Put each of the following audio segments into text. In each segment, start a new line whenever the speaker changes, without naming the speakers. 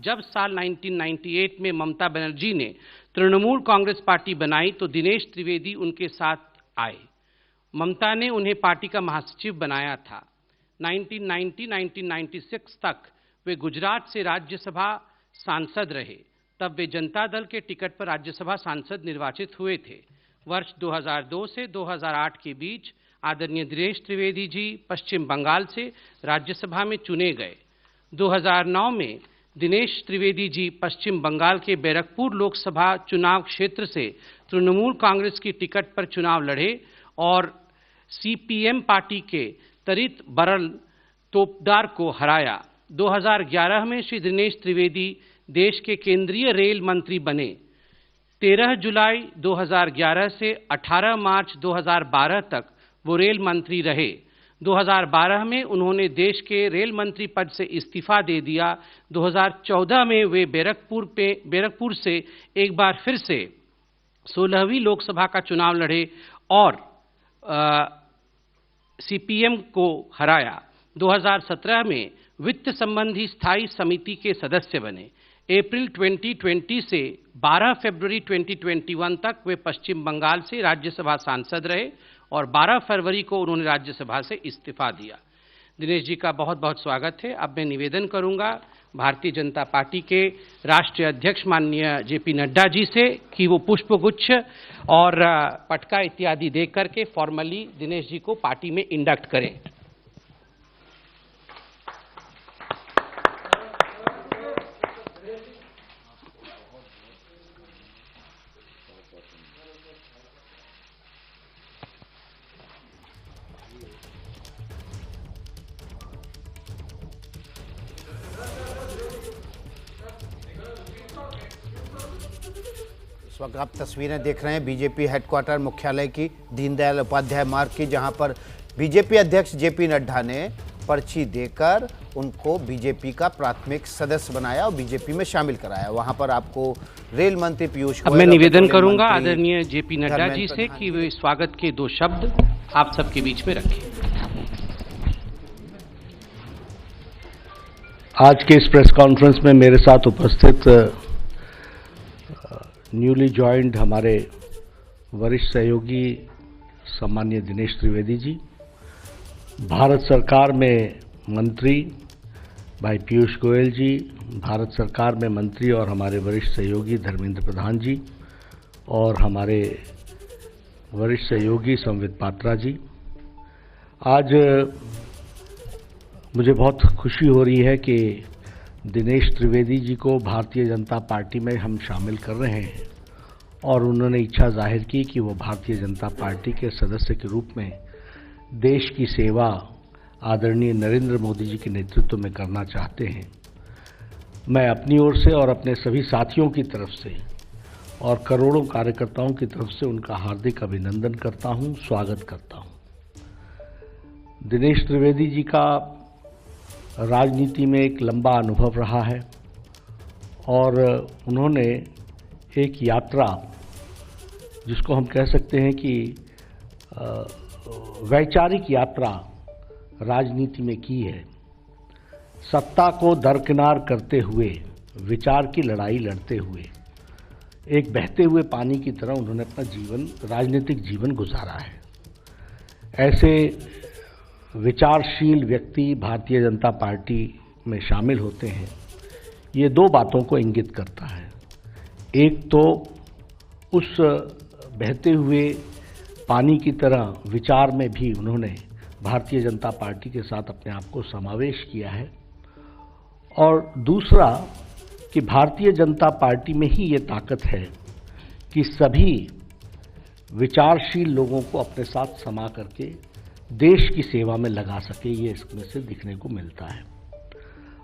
जब साल 1998 में ममता बनर्जी ने तृणमूल कांग्रेस पार्टी बनाई तो दिनेश त्रिवेदी उनके साथ आए। ममता ने उन्हें पार्टी का महासचिव बनाया था। 1990-1996 तक वे गुजरात से राज्यसभा सांसद रहे। तब वे जनता दल के टिकट पर राज्यसभा सांसद निर्वाचित हुए थे। वर्ष 2002 से 2008 के बीच आदरणीय दिनेश त्रिवेदी जी पश्चिम बंगाल से राज्यसभा में चुने गए। 2009 में दिनेश त्रिवेदी जी पश्चिम बंगाल के बैरकपुर लोकसभा चुनाव क्षेत्र से तृणमूल कांग्रेस की टिकट पर चुनाव लड़े और सीपीएम पार्टी के तरित बरल तोपदार को हराया। 2011 में श्री दिनेश त्रिवेदी देश के केंद्रीय रेल मंत्री बने। 13 जुलाई 2011 से 18 मार्च 2012 तक वो रेल मंत्री रहे। 2012 में उन्होंने देश के रेल मंत्री पद से इस्तीफा दे दिया। 2014 में वे बैरकपुर से एक बार फिर से 16वीं लोकसभा का चुनाव लड़े और सीपीएम को हराया। 2017 में वित्त संबंधी स्थायी समिति के सदस्य बने। अप्रैल 2020 से 12 फरवरी 2021 तक वे पश्चिम बंगाल से राज्यसभा सांसद रहे और 12 फरवरी को उन्होंने राज्यसभा से इस्तीफा दिया। दिनेश जी का बहुत बहुत स्वागत है। अब मैं निवेदन करूंगा भारतीय जनता पार्टी के राष्ट्रीय अध्यक्ष माननीय जेपी नड्डा जी से कि वो पुष्पगुच्छ और पटका इत्यादि दे करके फॉर्मली दिनेश जी को पार्टी में इंडक्ट करें।
इस वक्त आप तस्वीरें देख रहे हैं बीजेपी हेडक्वार्टर मुख्यालय की, दीनदयाल उपाध्याय मार्ग की, जहां पर बीजेपी अध्यक्ष जेपी नड्डा ने पर्ची देकर उनको बीजेपी का प्राथमिक सदस्य बनाया और बीजेपी में शामिल कराया। वहां पर आपको रेल मंत्री पीयूष गोयल,
मैं निवेदन करूंगा आदरणीय जेपी नड्डा जी से कि वे स्वागत के 2 शब्द आप सबके बीच में रखें।
आज के इस प्रेस कॉन्फ्रेंस में मेरे साथ उपस्थित न्यूली ज्वाइंड हमारे वरिष्ठ सहयोगी सम्माननीय दिनेश त्रिवेदी जी, भारत सरकार में मंत्री भाई पीयूष गोयल जी, भारत सरकार में मंत्री और हमारे वरिष्ठ सहयोगी धर्मेंद्र प्रधान जी और हमारे वरिष्ठ सहयोगी संवित पात्रा जी। आज मुझे बहुत खुशी हो रही है कि दिनेश त्रिवेदी जी को भारतीय जनता पार्टी में हम शामिल कर रहे हैं और उन्होंने इच्छा जाहिर की कि वो भारतीय जनता पार्टी के सदस्य के रूप में देश की सेवा आदरणीय नरेंद्र मोदी जी के नेतृत्व में करना चाहते हैं। मैं अपनी ओर से और अपने सभी साथियों की तरफ से और करोड़ों कार्यकर्ताओं की तरफ से उनका हार्दिक अभिनंदन करता हूं, स्वागत करता हूं। दिनेश त्रिवेदी जी का राजनीति में एक लंबा अनुभव रहा है और उन्होंने एक यात्रा, जिसको हम कह सकते हैं कि वैचारिक यात्रा राजनीति में की है। सत्ता को दरकिनार करते हुए, विचार की लड़ाई लड़ते हुए, एक बहते हुए पानी की तरह उन्होंने अपना जीवन, राजनीतिक जीवन गुजारा है। ऐसे विचारशील व्यक्ति भारतीय जनता पार्टी में शामिल होते हैं, ये 2 बातों को इंगित करता है। एक तो उस बहते हुए पानी की तरह विचार में भी उन्होंने भारतीय जनता पार्टी के साथ अपने आप को समावेश किया है और दूसरा कि भारतीय जनता पार्टी में ही ये ताकत है कि सभी विचारशील लोगों को अपने साथ समा करके देश की सेवा में लगा सके, ये इसमें से दिखने को मिलता है।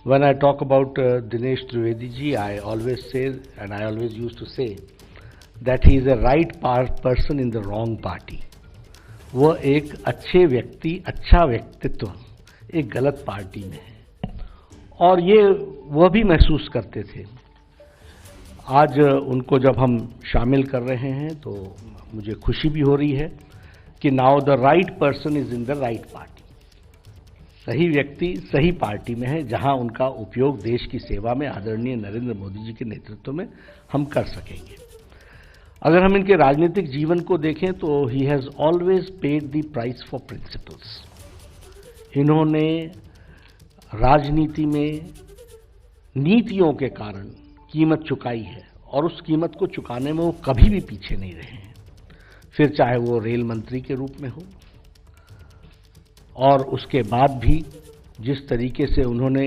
When I talk about Dinesh Trivedi ji, I always say, and I always used to say, that he is a right person in the wrong party. वह एक अच्छे व्यक्ति, अच्छा व्यक्तित्व एक गलत पार्टी में है और ये वह भी महसूस करते थे। आज उनको जब हम शामिल कर रहे हैं तो मुझे खुशी भी हो रही है कि now the right person is in the right party. सही व्यक्ति सही पार्टी में है, जहां उनका उपयोग देश की सेवा में आदरणीय नरेंद्र मोदी जी के नेतृत्व में हम कर सकेंगे। अगर हम इनके राजनीतिक जीवन को देखें तो he has always paid the price for principles. इन्होंने राजनीति में नीतियों के कारण कीमत चुकाई है और उस कीमत को चुकाने में वो कभी भी पीछे नहीं रहे हैं, फिर चाहे वो रेल मंत्री के रूप में हो और उसके बाद भी जिस तरीके से उन्होंने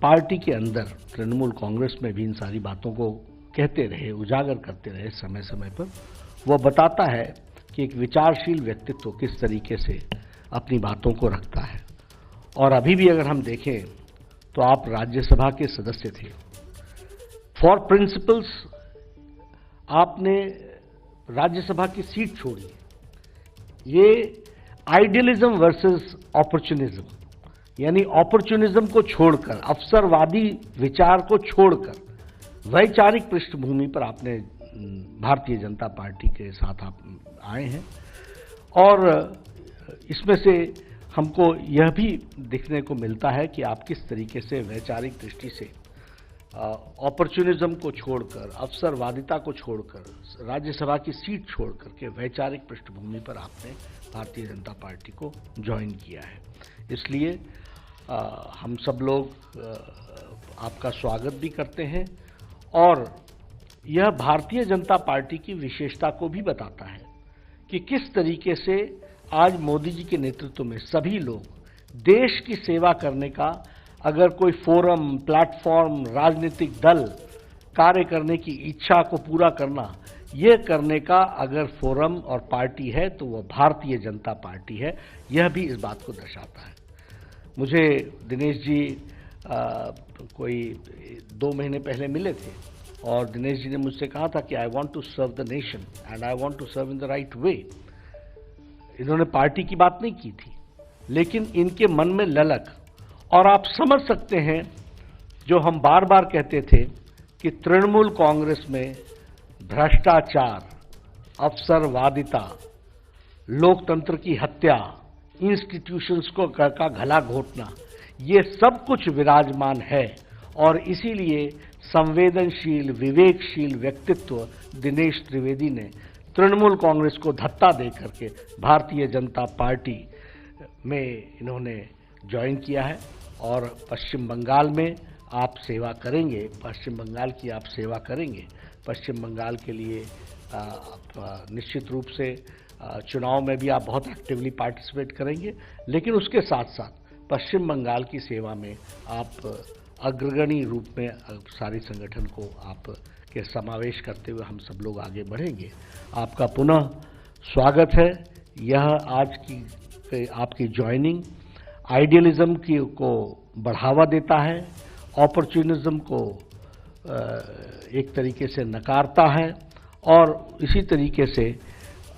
पार्टी के अंदर तृणमूल कांग्रेस में भी इन सारी बातों को कहते रहे, उजागर करते रहे समय समय पर, वह बताता है कि एक विचारशील व्यक्तित्व किस तरीके से अपनी बातों को रखता है। और अभी भी अगर हम देखें तो आप राज्यसभा के सदस्य थे। फॉर प्रिंसिपल्स आपने राज्यसभा की सीट छोड़ी। ये आइडियलिज्म वर्सेस अपॉर्चुनिज्म, यानी अपॉर्चुनिज्म को छोड़कर, अवसरवादी विचार को छोड़कर वैचारिक पृष्ठभूमि पर आपने भारतीय जनता पार्टी के साथ आप आए हैं। और इसमें से हमको यह भी दिखने को मिलता है कि आप किस तरीके से वैचारिक दृष्टि से अपॉर्चुनिज्म को छोड़कर, अवसरवादिता को छोड़कर, राज्यसभा की सीट छोड़कर के वैचारिक पृष्ठभूमि पर आपने भारतीय जनता पार्टी को ज्वाइन किया है। इसलिए हम सब लोग आपका स्वागत भी करते हैं और यह भारतीय जनता पार्टी की विशेषता को भी बताता है कि किस तरीके से आज मोदी जी के नेतृत्व में सभी लोग देश की सेवा करने का, अगर कोई फोरम, प्लेटफॉर्म, राजनीतिक दल कार्य करने की इच्छा को पूरा करना, ये करने का अगर फोरम और पार्टी है तो वह भारतीय जनता पार्टी है। यह भी इस बात को दर्शाता है। मुझे दिनेश जी कोई 2 महीने पहले मिले थे और दिनेश जी ने मुझसे कहा था कि I want to serve the nation and I want to serve in the right way. इन्होंने पार्टी की बात नहीं की थी, लेकिन इनके मन में ललक, और आप समझ सकते हैं जो हम बार बार कहते थे कि तृणमूल कांग्रेस में भ्रष्टाचार, अवसरवादिता, लोकतंत्र की हत्या, इंस्टीट्यूशंस को का गला घोटना, ये सब कुछ विराजमान है। और इसीलिए संवेदनशील, विवेकशील व्यक्तित्व दिनेश त्रिवेदी ने तृणमूल कांग्रेस को धत्ता दे करके भारतीय जनता पार्टी में इन्होंने ज्वाइन किया है और पश्चिम बंगाल में आप सेवा करेंगे, पश्चिम बंगाल की आप सेवा करेंगे। पश्चिम बंगाल के लिए आप निश्चित रूप से चुनाव में भी आप बहुत एक्टिवली पार्टिसिपेट करेंगे, लेकिन उसके साथ साथ पश्चिम बंगाल की सेवा में आप अग्रगणी रूप में सारी संगठन को आप के समावेश करते हुए हम सब लोग आगे बढ़ेंगे। आपका पुनः स्वागत है। यह आज की आपकी ज्वाइनिंग आइडियलिज्म की को बढ़ावा देता है, अपॉर्चुनिज्म को एक तरीके से नकारता है और इसी तरीके से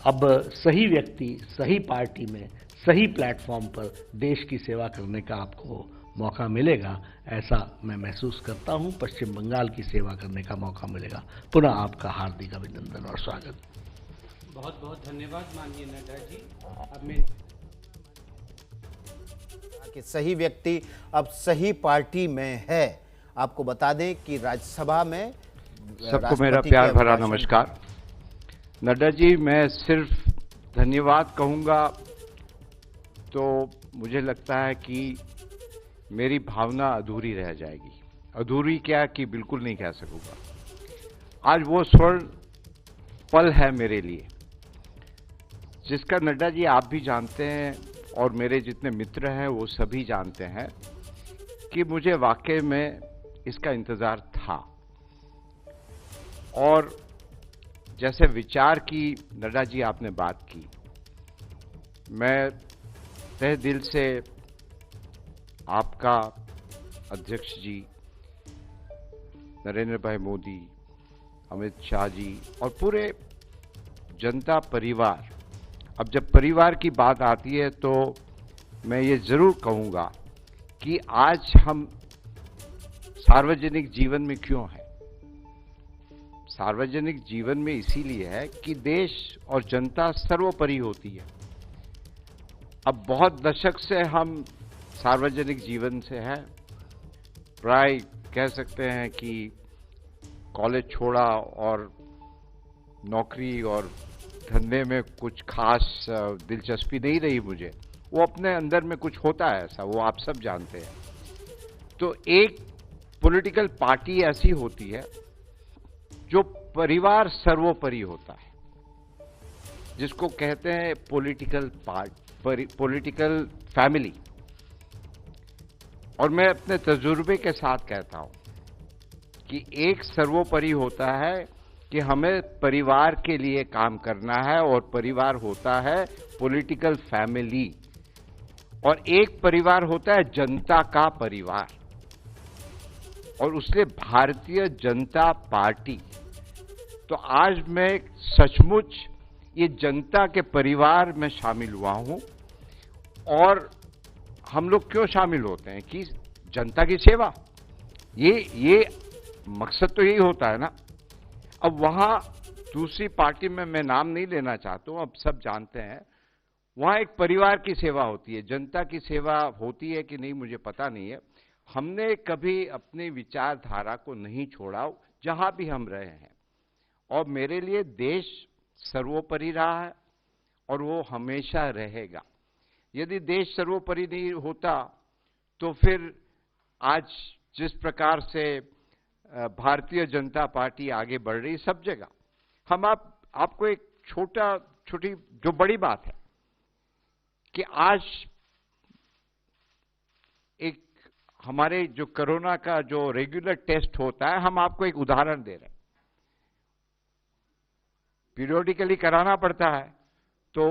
अब सही व्यक्ति सही पार्टी में सही प्लेटफॉर्म पर देश की सेवा करने का आपको मौका मिलेगा, ऐसा मैं महसूस करता हूं। पश्चिम बंगाल की सेवा करने का मौका मिलेगा। पुनः आपका हार्दिक अभिनंदन और स्वागत।
बहुत बहुत धन्यवाद माननीय नड्डा जी। अब मैं
कि सही व्यक्ति अब सही पार्टी में है। आपको बता दें कि राज्यसभा में
सबको मेरा प्यार भरा नमस्कार। नड्डा जी, मैं सिर्फ धन्यवाद कहूँगा तो मुझे लगता है कि मेरी भावना अधूरी रह जाएगी। अधूरी क्या कि बिल्कुल नहीं कह सकूँगा। आज वो स्वर्ण पल है मेरे लिए जिसका नड्डा जी आप भी जानते हैं और मेरे जितने मित्र हैं वो सभी जानते हैं कि मुझे वाकई में इसका इंतज़ार था। और जैसे विचार की नड्डा जी आपने बात की, मैं तहे दिल से आपका अध्यक्ष जी नरेंद्र भाई मोदी, अमित शाह जी और पूरे जनता परिवार, अब जब परिवार की बात आती है तो मैं ये ज़रूर कहूँगा कि आज हम सार्वजनिक जीवन में क्यों हैं। सार्वजनिक जीवन में इसीलिए है कि देश और जनता सर्वोपरि होती है। अब बहुत दशक से हम सार्वजनिक जीवन से है। प्राय कह सकते हैं कि कॉलेज छोड़ा और नौकरी और धंधे में कुछ खास दिलचस्पी नहीं रही मुझे। वो अपने अंदर में कुछ होता है ऐसा, वो आप सब जानते हैं। तो एक पॉलिटिकल पार्टी ऐसी होती है जो परिवार सर्वोपरि होता है, जिसको कहते हैं पॉलिटिकल फैमिली। और मैं अपने तजुर्बे के साथ कहता हूं कि एक सर्वोपरि होता है कि हमें परिवार के लिए काम करना है, और परिवार होता है पॉलिटिकल फैमिली, और एक परिवार होता है जनता का परिवार, और उससे भारतीय जनता पार्टी। तो आज मैं सचमुच ये जनता के परिवार में शामिल हुआ हूं। और हम लोग क्यों शामिल होते हैं कि जनता की सेवा, ये मकसद तो यही होता है ना। अब वहां दूसरी पार्टी में मैं नाम नहीं लेना चाहता हूं, अब सब जानते हैं, वहां एक परिवार की सेवा होती है। जनता की सेवा होती है कि नहीं मुझे पता नहीं है। हमने कभी अपनी विचारधारा को नहीं छोड़ा जहां भी हम रहे हैं, और मेरे लिए देश सर्वोपरि रहा है और वो हमेशा रहेगा। यदि देश सर्वोपरि नहीं होता तो फिर आज जिस प्रकार से भारतीय जनता पार्टी आगे बढ़ रही सब जगह, हम आपको एक छोटी जो बड़ी बात है कि आज एक हमारे जो कोरोना का जो रेगुलर टेस्ट होता है, हम आपको एक उदाहरण दे रहे हैं। पीरियोडिकली कराना पड़ता है। तो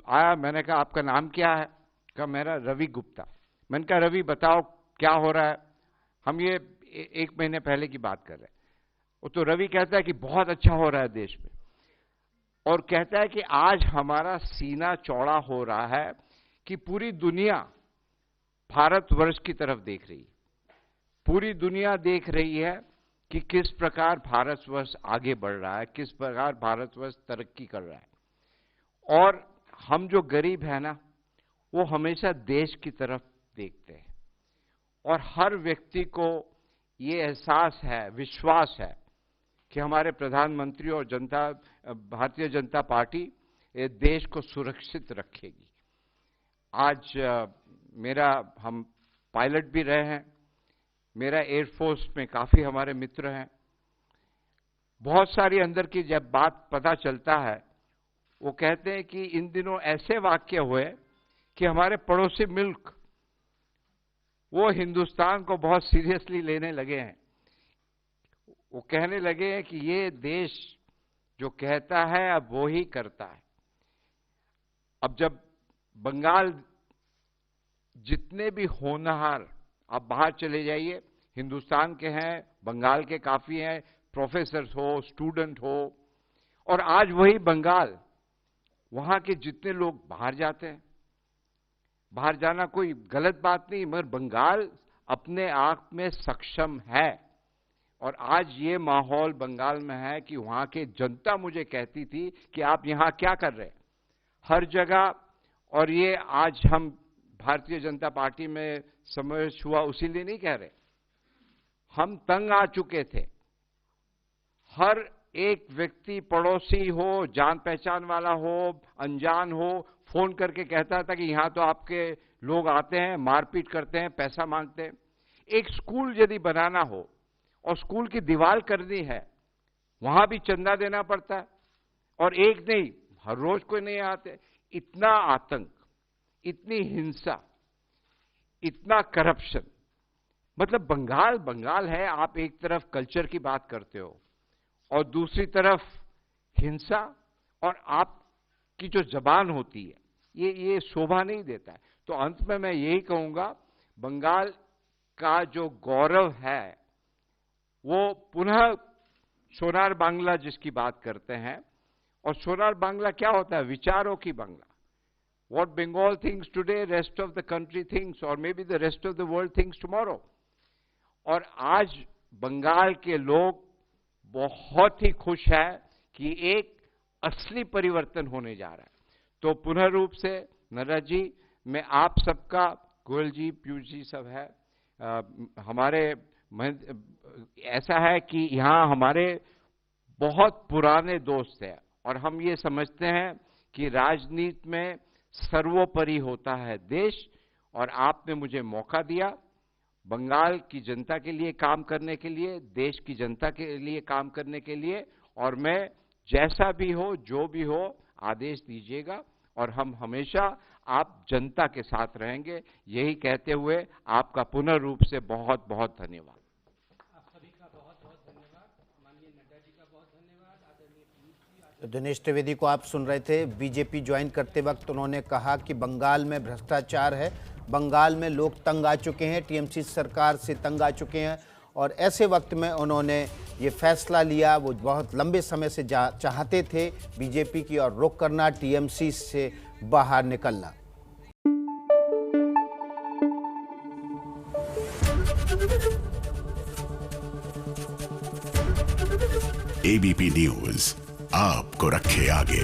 आया, मैंने कहा आपका नाम क्या है? कहा मेरा रवि गुप्ता। मैंने कहा रवि बताओ क्या हो रहा है। हम ये 1 महीने पहले की बात कर रहे हैं। वो तो रवि कहता है कि बहुत अच्छा हो रहा है देश में, और कहता है कि आज हमारा सीना चौड़ा हो रहा है कि पूरी दुनिया भारतवर्ष की तरफ देख रही है। पूरी दुनिया देख रही है कि किस प्रकार भारतवर्ष आगे बढ़ रहा है, किस प्रकार भारतवर्ष तरक्की कर रहा है। और हम जो गरीब है ना, वो हमेशा देश की तरफ देखते हैं। और हर व्यक्ति को ये एहसास है, विश्वास है कि हमारे प्रधानमंत्री और भारतीय जनता पार्टी ये देश को सुरक्षित रखेगी। आज हम पायलट भी रहे हैं, मेरा एयरफोर्स में काफी हमारे मित्र हैं। बहुत सारी अंदर की जब बात पता चलता है, वो कहते हैं कि इन दिनों ऐसे वाक्य हुए कि हमारे पड़ोसी मुल्क वो हिंदुस्तान को बहुत सीरियसली लेने लगे हैं। वो कहने लगे हैं कि ये देश जो कहता है अब वो ही करता है। अब जब बंगाल जितने भी होनहार, आप बाहर चले जाइए, हिंदुस्तान के हैं, बंगाल के काफी हैं, प्रोफेसर्स हो, स्टूडेंट हो, और आज वही बंगाल, वहां के जितने लोग बाहर जाते हैं, बाहर जाना कोई गलत बात नहीं, मगर बंगाल अपने आप में सक्षम है। और आज ये माहौल बंगाल में है कि वहां की जनता मुझे कहती थी कि आप यहां क्या कर रहे हैं, हर जगह। और ये आज हम भारतीय जनता पार्टी में समावेश हुआ उसी लिए नहीं कह रहे, हम तंग आ चुके थे। हर एक व्यक्ति, पड़ोसी हो, जान पहचान वाला हो, अनजान हो, फोन करके कहता था कि यहां तो आपके लोग आते हैं, मारपीट करते हैं, पैसा मांगते हैं। एक स्कूल यदि बनाना हो और स्कूल की दीवार करनी है, वहां भी चंदा देना पड़ता है, और एक नहीं, हर रोज कोई नहीं आते। इतना आतंक, इतनी हिंसा, इतना करप्शन, मतलब बंगाल है। आप एक तरफ कल्चर की बात करते हो और दूसरी तरफ हिंसा, और आपकी जो जबान होती है ये शोभा नहीं देता है। तो अंत में मैं यही कहूंगा, बंगाल का जो गौरव है वो पुनः सोनार बांग्ला जिसकी बात करते हैं, और सोनार बांग्ला क्या होता है? विचारों की Bangla. What Bengal thinks today, rest of the country thinks, or maybe the rest of the world thinks tomorrow. और आज बंगाल के लोग बहुत ही खुश है कि एक असली परिवर्तन होने जा रहा है। तो पुनः रूप से नड्डा जी, मैं आप सबका गोयल जी, पीयूष जी सब है। ऐसा है कि यहाँ हमारे बहुत पुराने दोस्त हैं और हम ये समझते हैं कि राजनीति में सर्वोपरि होता है देश, और आपने मुझे मौका दिया बंगाल की जनता के लिए काम करने के लिए, देश की जनता के लिए काम करने के लिए, और मैं जैसा भी हो, जो भी हो, आदेश दीजिएगा और हम हमेशा आप जनता के साथ रहेंगे। यही कहते हुए आपका पुनः रूप से बहुत बहुत धन्यवाद।
आप सभी का बहुत बहुत धन्यवाद। माननीय नड्डा जी का बहुत धन्यवाद। आदरणीय पीयूष जी।
दिनेश त्रिवेदी को आप सुन रहे थे। बीजेपी ज्वाइन करते वक्त उन्होंने कहा कि बंगाल में भ्रष्टाचार है, बंगाल में लोग तंग आ चुके हैं, टीएमसी सरकार से तंग आ चुके हैं, और ऐसे वक्त में उन्होंने ये फैसला लिया। वो बहुत लंबे समय से चाहते थे बीजेपी की और रुख करना, टीएमसी से बाहर निकलना।
एबीपी न्यूज आपको रखे आगे।